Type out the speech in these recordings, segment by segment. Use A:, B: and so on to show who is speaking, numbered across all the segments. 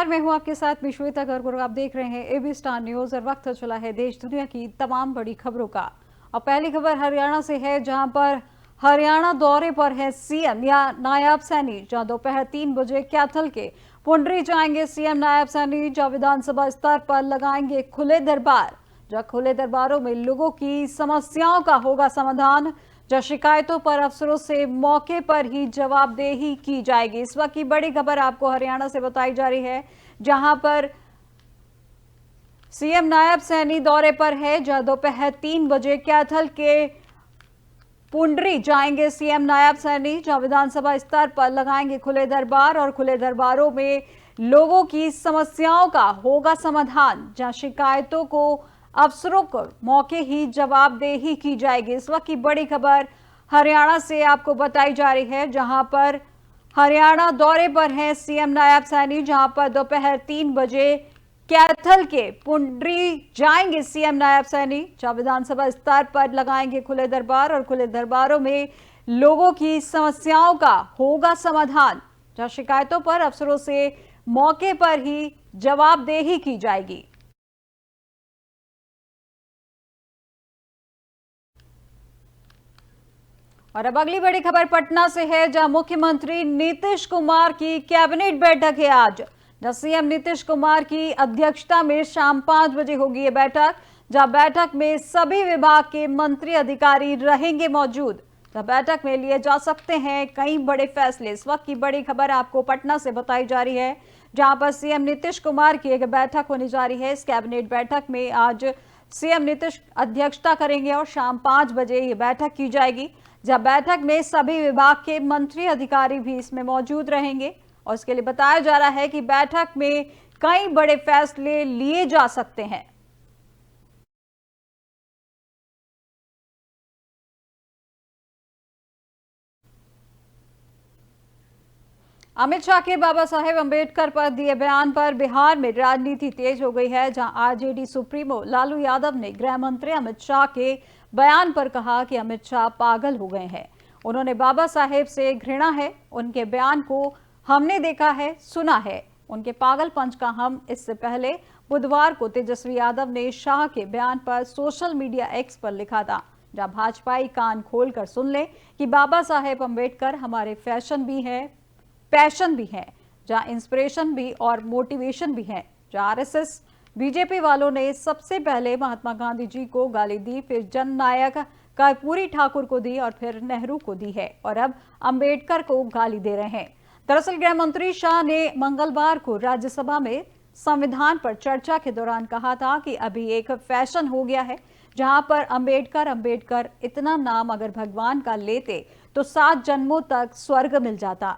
A: मैं हूं आपके साथ में श्वेता गर्ग और आप देख रहे हैं एबी स्टार न्यूज और वक्त चला है देश दुनिया की तमाम बड़ी खबरों का। और पहली खबर हरियाणा से है, जहां पर हरियाणा दौरे पर है सीएम या नायब सैनी। जहां दोपहर 3 बजे कैथल के पुंडरी जाएंगे सीएम नायब सैनी। जहां विधानसभा स्तर पर लगाएंगे खुले दरबार। जहां खुले दरबारों में लोगों की समस्याओं का होगा समाधान। जहां शिकायतों पर अफसरों से मौके पर ही जवाबदेही की जाएगी। इस वक्त की बड़ी खबर आपको हरियाणा से बताई जा रही है, जहां पर सीएम नायब सैनी दौरे पर है। जहां दोपहर 3 बजे कैथल के पुंडरी जाएंगे सीएम नायब सैनी। जहां विधानसभा स्तर पर लगाएंगे खुले दरबार और खुले दरबारों में लोगों की समस्याओं का होगा समाधान। जहां शिकायतों को अफसरों को मौके ही जवाबदेही की जाएगी। इस वक्त की बड़ी खबर हरियाणा से आपको बताई जा रही है, जहां पर हरियाणा दौरे पर है सीएम नायब सैनी। जहां पर दोपहर 3 बजे कैथल के पुंडरी जाएंगे सीएम नायब सैनी। जहां विधानसभा स्तर पर लगाएंगे खुले दरबार और खुले दरबारों में लोगों की समस्याओं का होगा समाधान। जहां शिकायतों पर अफसरों से मौके पर ही जवाबदेही की जाएगी। और अब अगली बड़ी खबर पटना से है, जहां मुख्यमंत्री नीतीश कुमार की कैबिनेट बैठक है आज। जहां सीएम नीतीश कुमार की अध्यक्षता में शाम 5 बजे होगी ये बैठक। जहां बैठक में सभी विभाग के मंत्री अधिकारी रहेंगे मौजूद। जहां बैठक में लिए जा सकते हैं कई बड़े फैसले। इस वक्त की बड़ी खबर आपको पटना से बताई जा रही है, जहां पर सीएम नीतीश कुमार की एक बैठक होने जा रही है। इस कैबिनेट बैठक में आज सीएम नीतीश अध्यक्षता करेंगे और शाम 5 बजे ये बैठक की जाएगी। जब बैठक में सभी विभाग के मंत्री अधिकारी भी इसमें मौजूद रहेंगे और इसके लिए बताया जा रहा है कि बैठक में कई बड़े फैसले लिए जा सकते हैं। अमित शाह के बाबा साहेब अंबेडकर पर दिए बयान पर बिहार में राजनीति तेज हो गई है। जहां आरजेडी सुप्रीमो लालू यादव ने गृह मंत्री अमित शाह के बयान पर कहा कि अमित शाह पागल हो गए हैं। उन्होंने बाबा साहेब से घृणा है। उनके बयान को हमने देखा है, सुना है। उनके पागलपंच का हम इससे पहले बुधवार को तेजस्वी यादव ने शाह के बयान पर सोशल मीडिया एक्स पर लिखा था। जहां भाजपाई कान खोलकर सुन ले कि बाबा साहेब अंबेडकर हमारे फैशन भी है, पैशन भी है, जहां इंस्पिरेशन भी और मोटिवेशन भी है। जहां आरएसएस बीजेपी वालों ने सबसे पहले महात्मा गांधी जी को गाली दी, फिर जननायक कर्पूरी ठाकुर को दी और फिर नेहरू को दी है और अब अंबेडकर को गाली दे रहे हैं। दरअसल गृह मंत्री शाह ने मंगलवार को राज्यसभा में संविधान पर चर्चा के दौरान कहा था कि अभी एक फैशन हो गया है, जहां पर अंबेडकर इतना नाम अगर भगवान का लेते तो 7 जन्मों तक स्वर्ग मिल जाता।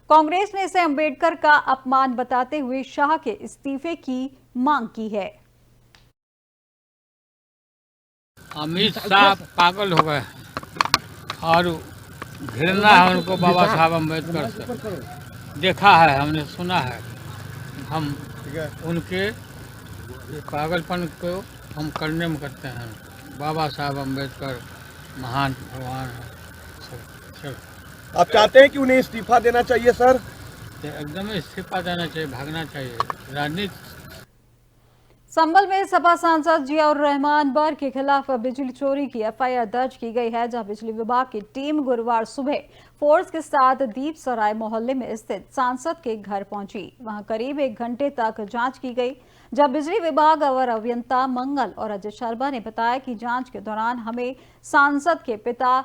A: कांग्रेस ने इसे अंबेडकर का अपमान बताते हुए शाह के इस्तीफे की मांग की है।
B: अमित शाह पागल हो गए और घृणा है उनको बाबा साहब अम्बेडकर से। देखा है, हमने सुना है। हम उनके पागलपन को हम करने में करते हैं। बाबा साहब अम्बेडकर महान भगवान है।
C: आप चाहते हैं कि उन्हें इस्तीफा देना चाहिए सर?
B: एकदम इस्तीफा देना चाहिए, भागना चाहिए। राजनीति
A: संभल में सपा सांसद जियाउर रहमान बर के खिलाफ बिजली चोरी की एफआईआर दर्ज की गई है। जहां बिजली विभाग की टीम गुरुवार सुबह फोर्स के साथ दीप सराय मोहल्ले में स्थित सांसद के घर पहुंची। वहां करीब 1 घंटे तक जांच की गई। जब बिजली विभाग अवर अभियंता मंगल और अजय शर्मा ने बताया कि जांच के दौरान हमें सांसद के पिता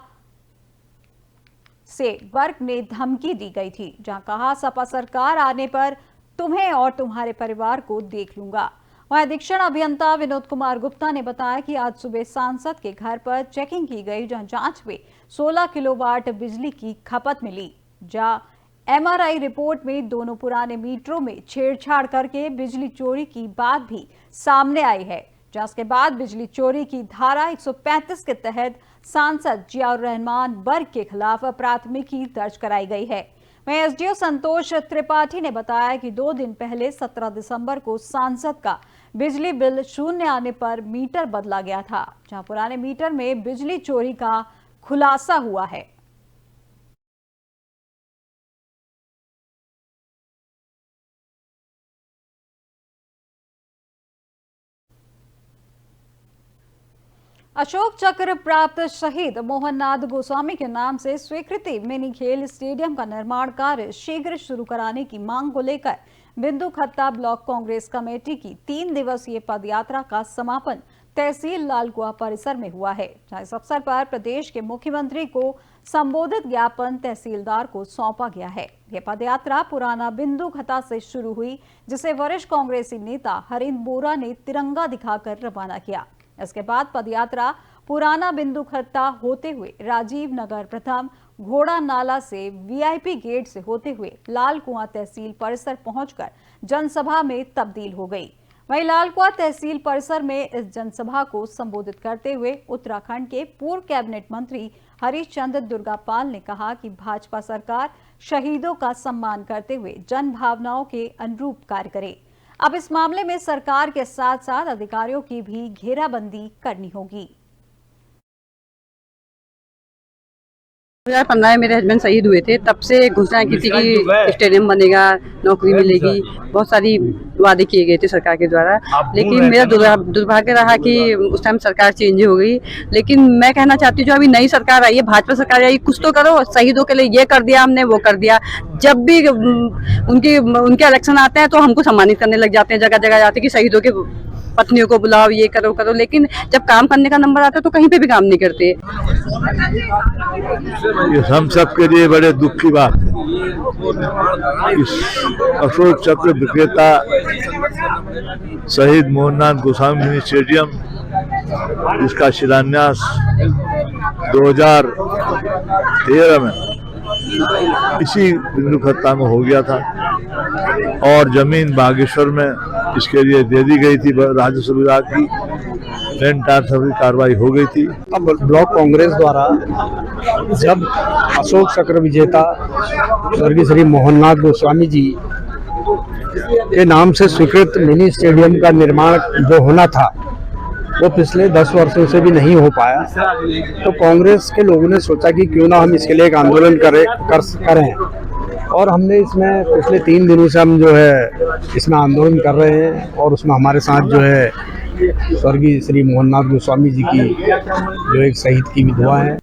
A: से वर्ग ने धमकी दी गई थी, जहां कहा सपा सरकार आने पर तुम्हें और तुम्हारे परिवार को देख लूंगा। वहीं अधीक्षण अभियंता विनोद कुमार गुप्ता ने बताया कि आज सुबह सांसद के घर पर चेकिंग की गई, जहां जांच में 16 किलोवाट बिजली की खपत मिली। जहां एमआरआई रिपोर्ट में दोनों पुराने मीटरों में छेड़छाड़ करके बिजली चोरी की बात भी सामने आई है। जिसके बाद बिजली चोरी की धारा 135 के तहत सांसद जियाउर रहमान बर्ग के खिलाफ प्राथमिकी दर्ज कराई गई है। वहीं एसडीओ संतोष त्रिपाठी ने बताया कि 2 दिन पहले 17 दिसंबर को सांसद का बिजली बिल शून्य आने पर मीटर बदला गया था, जहां पुराने मीटर में बिजली चोरी का खुलासा हुआ है। अशोक चक्र प्राप्त शहीद मोहननाथ गोस्वामी के नाम से स्वीकृति मिनी खेल स्टेडियम का निर्माण कार्य शीघ्र शुरू कराने की मांग को लेकर बिंदु खत्ता ब्लॉक कांग्रेस कमेटी की 3 दिवसीय पदयात्रा का समापन तहसील लालकुआ परिसर में हुआ है, जहां इस अवसर पर प्रदेश के मुख्यमंत्री को संबोधित ज्ञापन तहसीलदार को सौंपा गया है। यह पदयात्रा पुराना बिंदु खत्ता से शुरू हुई, जिसे वरिष्ठ कांग्रेसी नेता हरिंद बोरा ने तिरंगा दिखाकर रवाना किया। इसके बाद पदयात्रा पुराना बिंदु खत्ता होते हुए राजीव नगर प्रथम घोड़ा नाला से वीआईपी गेट से होते हुए लाल कुआं तहसील परिसर पहुंचकर जनसभा में तब्दील हो गई। वहीं लाल कुआं तहसील परिसर में इस जनसभा को संबोधित करते हुए उत्तराखंड के पूर्व कैबिनेट मंत्री हरीश चंद्र दुर्गापाल ने कहा कि भाजपा सरकार शहीदों का सम्मान करते हुए जन भावनाओं के अनुरूप कार्य करे। अब इस मामले में सरकार के साथ साथ अधिकारियों की भी घेराबंदी करनी होगी।
D: 2015 में मेरे हस्बैंड शहीद हुए थे, तब से घोषणा की थी कि स्टेडियम बनेगा, नौकरी मिलेगी, बहुत सारी वादे किए गए थे सरकार के द्वारा। लेकिन मेरा दुर्भाग्य रहा कि उस टाइम सरकार चेंज हो गई। लेकिन मैं कहना चाहती हूँ जो अभी नई सरकार आई है, भाजपा सरकार आई, कुछ तो करो। शहीदों के लिए ये कर दिया हमने, वो कर दिया। जब भी उनके इलेक्शन आते हैं तो हमको सम्मानित करने लग जाते हैं, जगह जगह जाते हैं कि शहीदों के पत्नियों को बुलाओ, ये करो करो। लेकिन जब काम करने का नंबर आता है तो कहीं पे भी काम नहीं करते।
E: ये हम सब के लिए बड़े दुख की बात है। इस अशोक चक्र विक्रेता शहीद मोहननाथ गोस्वामी मिनी स्टेडियम, जिसका शिलान्यास 2013 में इसी बिंदु खत्ता में हो गया था और जमीन बागेश्वर में इसके लिए दे दी गई थी। राजस्व विभाग की कार्रवाई हो गई थी।
F: अब ब्लॉक कांग्रेस द्वारा जब अशोक चक्र विजेता स्वर्गीय श्री मोहननाथ गोस्वामी जी के नाम से स्वीकृत मिनी स्टेडियम का निर्माण जो होना था वो पिछले 10 वर्षों से भी नहीं हो पाया, तो कांग्रेस के लोगों ने सोचा कि क्यों ना हम इसके लिए एक आंदोलन करें। और हमने इसमें पिछले 3 दिनों से हम जो है इसमें आंदोलन कर रहे हैं और उसमें हमारे साथ जो है स्वर्गीय श्री मोहननाथ गोस्वामी जी की जो एक शहीद की विधवा है।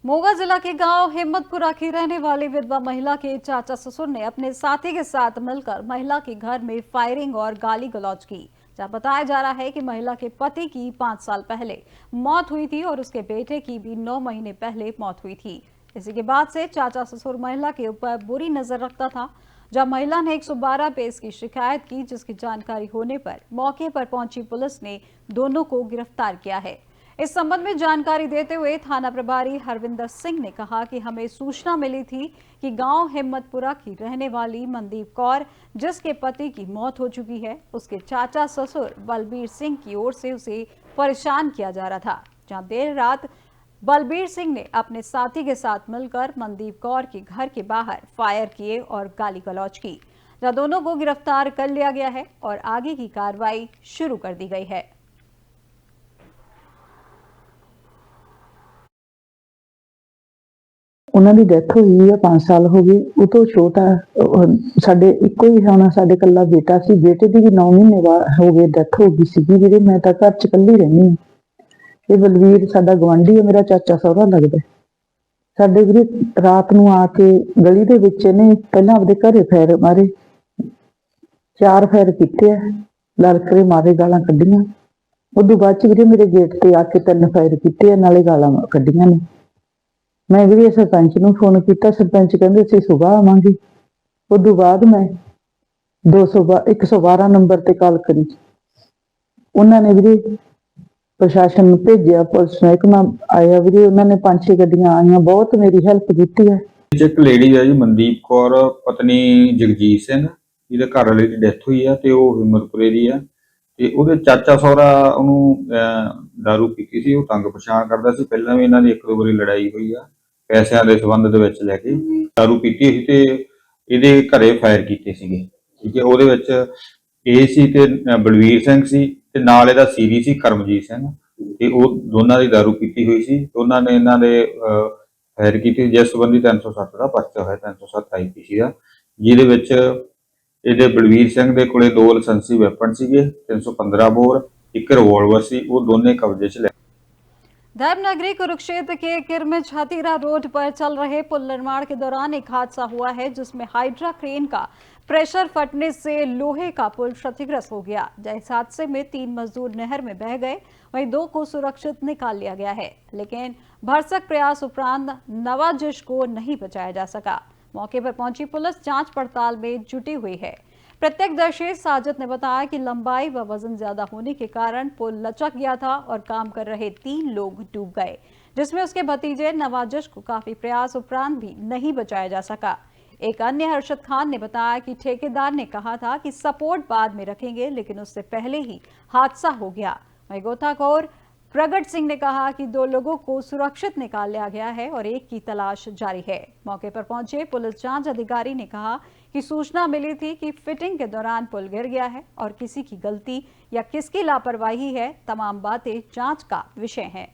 A: मोगा जिला के गांव हिम्मतपुरा की रहने वाली विधवा महिला के चाचा ससुर ने अपने साथी के साथ मिलकर महिला के घर में फायरिंग और गाली गलौज की। जहां बताया जा रहा है कि महिला के पति की 5 साल पहले मौत हुई थी और उसके बेटे की भी 9 महीने पहले मौत हुई थी। इसी के बाद से चाचा ससुर महिला के ऊपर बुरी नजर रखता था। जब महिला ने 112 पे इसकी शिकायत की, जिसकी जानकारी होने पर मौके पर पहुंची पुलिस ने दोनों को गिरफ्तार किया है। इस संबंध में जानकारी देते हुए थाना प्रभारी हरविंदर सिंह ने कहा कि हमें सूचना मिली थी कि गांव हिम्मतपुरा की रहने वाली मनदीप कौर, जिसके पति की मौत हो चुकी है, उसके चाचा ससुर बलबीर सिंह की ओर से उसे परेशान किया जा रहा था। जहां देर रात बलबीर सिंह ने अपने साथी के साथ मिलकर मनदीप कौर के घर के बाहर फायर किए और गाली गलौज की। जहां दोनों को गिरफ्तार कर लिया गया है और आगे की कार्रवाई शुरू कर दी गई है।
G: ਉਹਨਾਂ ਦੀ ਡੈਥ ਹੋਈ ਹੈ 5 ਸਾਲ ਹੋ ਗਏ। ਉਹ ਤੋਂ ਛੋਟਾ ਸਾਡੇ ਇੱਕੋ ਹੀ ਹੋਣਾ, ਸਾਡੇ ਕੱਲਾ ਬੇਟਾ ਸੀ। ਬੇਟੇ ਦੀ ਵੀ 9 ਮਹੀਨੇ ਬਾਅਦ ਹੋ ਗਏ ਡੈਥ ਹੋ ਗਈ ਸੀਗੀ ਵੀਰੇ। ਮੈਂ ਤਾਂ ਘਰ ਚ ਇਕੱਲੀ ਰਹਿੰਦੀ ਹਾਂ। ਇਹ ਬਲਵੀਰ ਸਾਡਾ ਗਵਾਂਢੀ ਹੈ, ਮੇਰਾ ਚਾਚਾ ਸਹੁਰਾ ਲੱਗਦਾ। ਸਾਡੇ ਵੀਰੇ ਰਾਤ ਨੂੰ ਆ ਕੇ ਗਲੀ ਦੇ ਵਿੱਚ ਇਹਨੇ ਪਹਿਲਾਂ ਆਪਦੇ ਘਰੇ ਫੈਰ ਮਾਰੇ, 4 ਫੈਰ ਕੀਤੇ ਆ, ਲੜਕਰੇ ਮਾਰੇ, ਗਾਲਾਂ ਕੱਢੀਆਂ। ਉਦੋਂ ਬਾਅਦ ਚ ਵੀਰੇ ਮੇਰੇ ਗੇਟ ਤੇ ਆ ਕੇ 3 ਫਾਇਰ ਕੀਤੇ ਆ, ਨਾਲੇ ਗਾਲਾਂ ਕੱਢੀਆਂ ਨੇ। मैं भी सरपंच नूं फोन किया, सरपंच कहंदे असीं सुबह आवांगे। उदों बाद मैं 112 नंबर ते कॉल करी, उन्होंने भी प्रशासन भेजिया, पुलिस महकमा आया भी, उन्होंने 5-6 गड्डियां आईयां, बहुत मेरी हैल्प की है।
H: एक लेडी है जी मनदीप कौर पत्नी जगजीत सिंह, जिहदे घर वाले की डेथ हुई है ते ओह हिम्मतपुरे दी है ते ਉਹਦੇ ਚਾਚਾ ਸਹੁਰਾ ਉਹਨੂੰ दारू पीती सी, ਉਹ ਤੰਗ ਪਛਾਣ ਕਰਦਾ ਸੀ। ਪਹਿਲਾਂ ਵੀ ਇਹਨਾਂ ਦੀ 1-2 ਵਾਰੀ ਲੜਾਈ ਹੋਈ ਆ ਪੈਸਿਆਂ ਦੇ ਸੰਬੰਧ ਦੇ ਵਿੱਚ ਲੈ ਕੇ। दारू ਪੀਤੀ ਸੀ ਤੇ ਇਹਦੇ ਘਰੇ ਫਾਇਰ ਕੀਤੇ ਸੀਗੇ, ਠੀਕ ਹੈ। ਉਹਦੇ ਵਿੱਚ ਇਹ ਸੀ ਤੇ ਬਲਵੀਰ ਸਿੰਘ ਸੀ ਤੇ ਨਾਲ ਇਹਦਾ ਸੀਰੀ ਸੀ ਕਰਮਜੀਤ ਸਿੰਘ, ਤੇ ਉਹ ਦੋਨਾਂ ਦੀ दारू ਪੀਤੀ ਹੋਈ ਸੀ। ਉਹਨਾਂ ਨੇ ਇਹਨਾਂ ਦੇ ਫਾਇਰ ਕੀਤੀ, ਜਿਸ ਸੰਬੰਧੀ 307 ਦਾ ਪਰਚਾ ਹੋਇਆ, 307 IPC ਦਾ, ਜਿਹਦੇ ਵਿੱਚ ਇਹਦੇ ਬਲਵੀਰ ਸਿੰਘ ਦੇ ਕੋਲੇ 2 ਲਾਇਸੈਂਸੀ ਵੈਪਨ ਸੀਗੇ, 315 ਬੋਰ, 1 ਰਿਵਾਲਵਰ ਸੀ, ਉਹ ਦੋਨੇ ਕਬਜ਼ੇ 'ਚ ਲੈ।
A: धर्मनगरी कुरुक्षेत्र के किरमिच हथीरा रोड पर चल रहे पुल निर्माण के दौरान एक हादसा हुआ है, जिसमें हाइड्रा क्रेन का प्रेशर फटने से लोहे का पुल क्षतिग्रस्त हो गया। इस हादसे में 3 मजदूर नहर में बह गए, वहीं 2 को सुरक्षित निकाल लिया गया है, लेकिन भरसक प्रयास उपरांत नवाजिश को नहीं बचाया जा सका। मौके पर पहुंची पुलिस जांच पड़ताल में जुटी हुई है। प्रत्यक्षदर्शी साजिद ने बताया कि लंबाई व वजन ज्यादा होने के कारण पुल लचक गया था और काम कर रहे 3 लोग डूब गए, जिसमें उसके भतीजे नवाजिश को काफी प्रयास उपरांत भी नहीं बचाया जा सका। एक अन्य हर्षद खान ने बताया कि ठेकेदार ने कहा था कि सपोर्ट बाद में रखेंगे, लेकिन उससे पहले ही हादसा हो गया। वहीं गोताखोर प्रगट सिंह ने कहा कि 2 लोगों को सुरक्षित निकाल लिया गया है और एक की तलाश जारी है। मौके पर पहुंचे पुलिस जांच अधिकारी ने कहा कि सूचना मिली थी कि फिटिंग के दौरान पुल गिर गया है और किसी की गलती या किसकी लापरवाही है, तमाम बातें जांच का विषय हैं।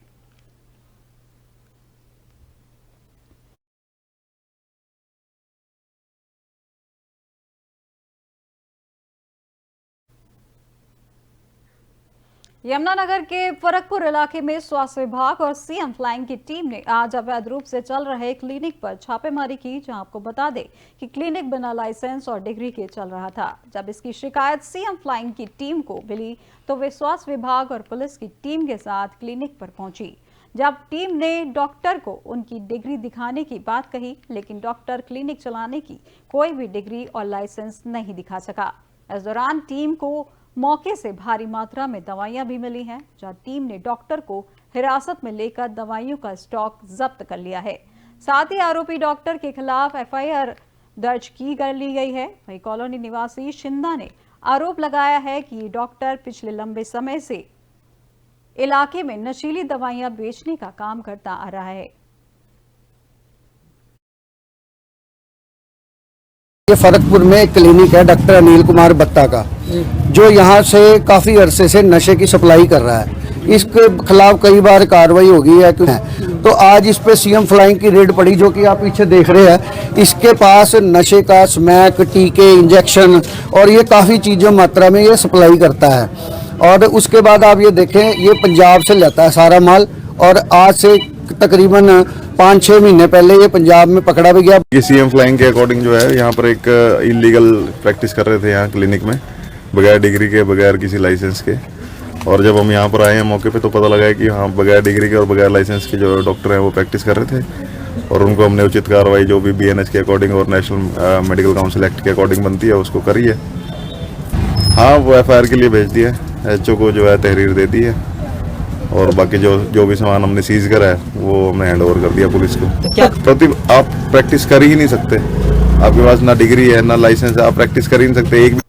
A: यमुनानगर के फरकपुर इलाके में स्वास्थ्य विभाग और सीएम फ्लाइंग की टीम ने आज अवैध रूप से चल रहे क्लिनिक पर छापेमारी की, जहां आपको बता दें कि क्लिनिक बिना लाइसेंस और डिग्री के चल रहा था। जब इसकी शिकायत सीएम फ्लाइंग की टीम को मिली तो वे स्वास्थ्य विभाग और पुलिस की टीम के साथ क्लिनिक पर पहुंची। जब टीम ने डॉक्टर को उनकी डिग्री दिखाने की बात कही, लेकिन डॉक्टर क्लिनिक चलाने की कोई भी डिग्री और लाइसेंस नहीं दिखा सका। इस दौरान टीम को मौके से भारी मात्रा में दवाइयां भी मिली हैं, जहां टीम ने डॉक्टर को हिरासत में लेकर दवाइयों का स्टॉक जब्त कर लिया है। साथ ही आरोपी डॉक्टर के खिलाफ एफआईआर दर्ज की कर ली गई है। वहीं कॉलोनी निवासी शिंदा ने आरोप लगाया है कि ये डॉक्टर पिछले लंबे समय से इलाके में नशीली दवाइयां बेचने का काम करता आ रहा है।
F: ये फरकपुर में एक क्लिनिक है डॉक्टर अनिल कुमार बत्ता का, जो यहाँ से काफ़ी अरसे से नशे की सप्लाई कर रहा है। इसके खिलाफ कई बार कार्रवाई हो गई है, तो आज इस पे सीएम फ्लाइंग की रेड पड़ी, जो कि आप पीछे देख रहे हैं। इसके पास नशे का स्मैक, टीके, इंजेक्शन और ये काफ़ी चीज़ों मात्रा में ये सप्लाई करता है। और उसके बाद आप ये देखें, ये पंजाब से लेता है सारा माल, और आज से तकरीबन 5-6 महीने पहले ये पंजाब में पकड़ा भी गया।
I: ये सीएम फ्लाइंग के अकॉर्डिंग जो है, यहाँ पर एक इलीगल प्रैक्टिस कर रहे थे यहाँ क्लिनिक में, बगैर डिग्री के, बगैर किसी लाइसेंस के। और जब हम यहाँ पर आए हैं मौके पे, तो पता लगा है कि हाँ, बगैर डिग्री के और बगैर लाइसेंस के जो डॉक्टर हैं वो प्रैक्टिस कर रहे थे, और उनको हमने उचित कार्रवाई जो भी BNH के अकॉर्डिंग और नेशनल मेडिकल काउंसिल एक्ट के अकॉर्डिंग बनती है उसको करी है। हाँ, वो FIR के लिए भेज दिया है, HO को जो है तहरीर दे दी है, और बाकी जो भी सामान हमने सीज करा है वो हमने हैंड ओवर कर दिया पुलिस को। तो आप प्रैक्टिस कर ही नहीं सकते, आपके पास ना डिग्री है ना लाइसेंस है, आप प्रैक्टिस कर ही नहीं सकते। एक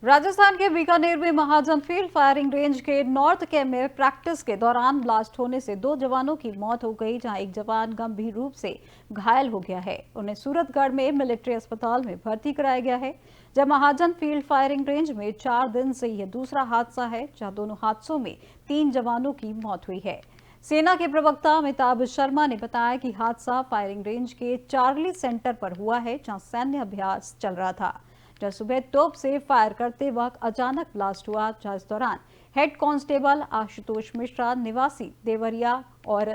A: राजस्थान के बीकानेर में महाजन फील्ड फायरिंग रेंज के नॉर्थ कैंप में प्रैक्टिस के दौरान ब्लास्ट होने से 2 जवानों की मौत हो गई, जहां एक जवान गंभीर रूप से घायल हो गया है। उन्हें सूरतगढ़ में मिलिट्री अस्पताल में भर्ती कराया गया है। जब महाजन फील्ड फायरिंग रेंज में 4 दिन से यह दूसरा हादसा है, जहां दोनों हादसों में 3 जवानों की मौत हुई है। सेना के प्रवक्ता अमिताभ शर्मा ने बताया कि हादसा फायरिंग रेंज के चार्ली सेंटर पर हुआ है, जहां सैन्य अभ्यास चल रहा था। जब सुबह तोप से फायर करते वक्त अचानक ब्लास्ट हुआ, जहां इस दौरान हेड कांस्टेबल आशुतोष मिश्रा निवासी देवरिया और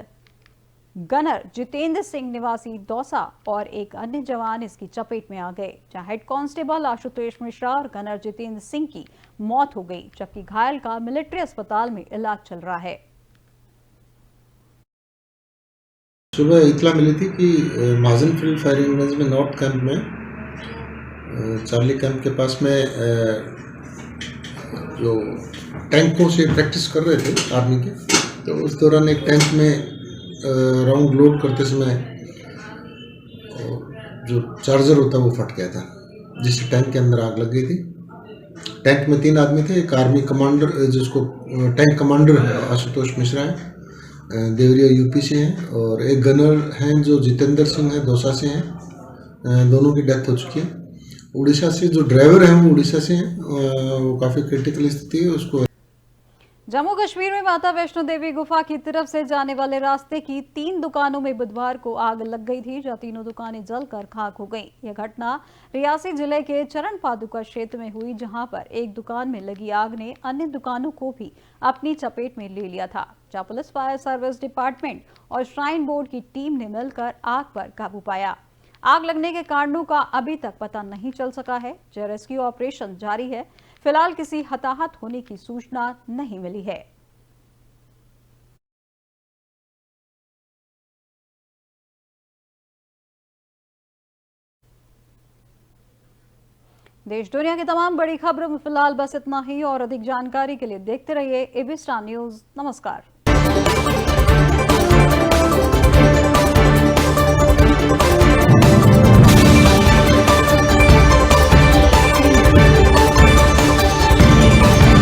A: गनर जितेंद्र सिंह निवासी दौसा और एक अन्य जवान इसकी चपेट में आ गए, जहां हेड कांस्टेबल आशुतोष मिश्रा और गनर जितेंद्र सिंह की मौत हो गई, जबकि घायल का मिलिट्री अस्पताल में इलाज चल रहा है।
J: सुबह इतला मिली थी कि महाजन फील्ड फायरिंग रेंज में नॉर्थ कैंप में चार्ली कैंप के पास में जो टैंकों से प्रैक्टिस कर रहे थे आर्मी के, तो उस दौरान एक टैंक में राउंड लोड करते समय जो चार्जर होता है वो फट गया था, जिससे टैंक के अंदर आग लग गई थी। टैंक में 3 आदमी थे, एक आर्मी कमांडर जिसको टैंक कमांडर आशुतोष मिश्रा है, देवरिया यूपी से हैं, और एक गनर हैं जो जितेंद्र सिंह है, दौसा से हैं। दोनों की डेथ हो चुकी है। उड़ीसा से जो ड्राइवर हैं वो उड़ीसा से हैं, वो काफ़ी क्रिटिकल स्थिति है उसको।
A: जम्मू कश्मीर में माता वैष्णो देवी गुफा की तरफ से जाने वाले रास्ते की 3 दुकानों में बुधवार को आग लग गई थी, जहां तीनों दुकानें जलकर खाक हो गईं। यह घटना रियासी जिले के चरण पादुका क्षेत्र में हुई, जहां पर एक दुकान में लगी आग ने अन्य दुकानों को भी अपनी चपेट में ले लिया था, जहां पुलिस, फायर सर्विस डिपार्टमेंट और श्राइन बोर्ड की टीम ने मिलकर आग पर काबू पाया। आग लगने के कारणों का अभी तक पता नहीं चल सका है। रेस्क्यू ऑपरेशन जारी है। फिलहाल किसी हताहत होने की सूचना नहीं मिली है। देश दुनिया की तमाम बड़ी खबरों में फिलहाल बस इतना ही, और अधिक जानकारी के लिए देखते रहिए एबी स्टार न्यूज। नमस्कार।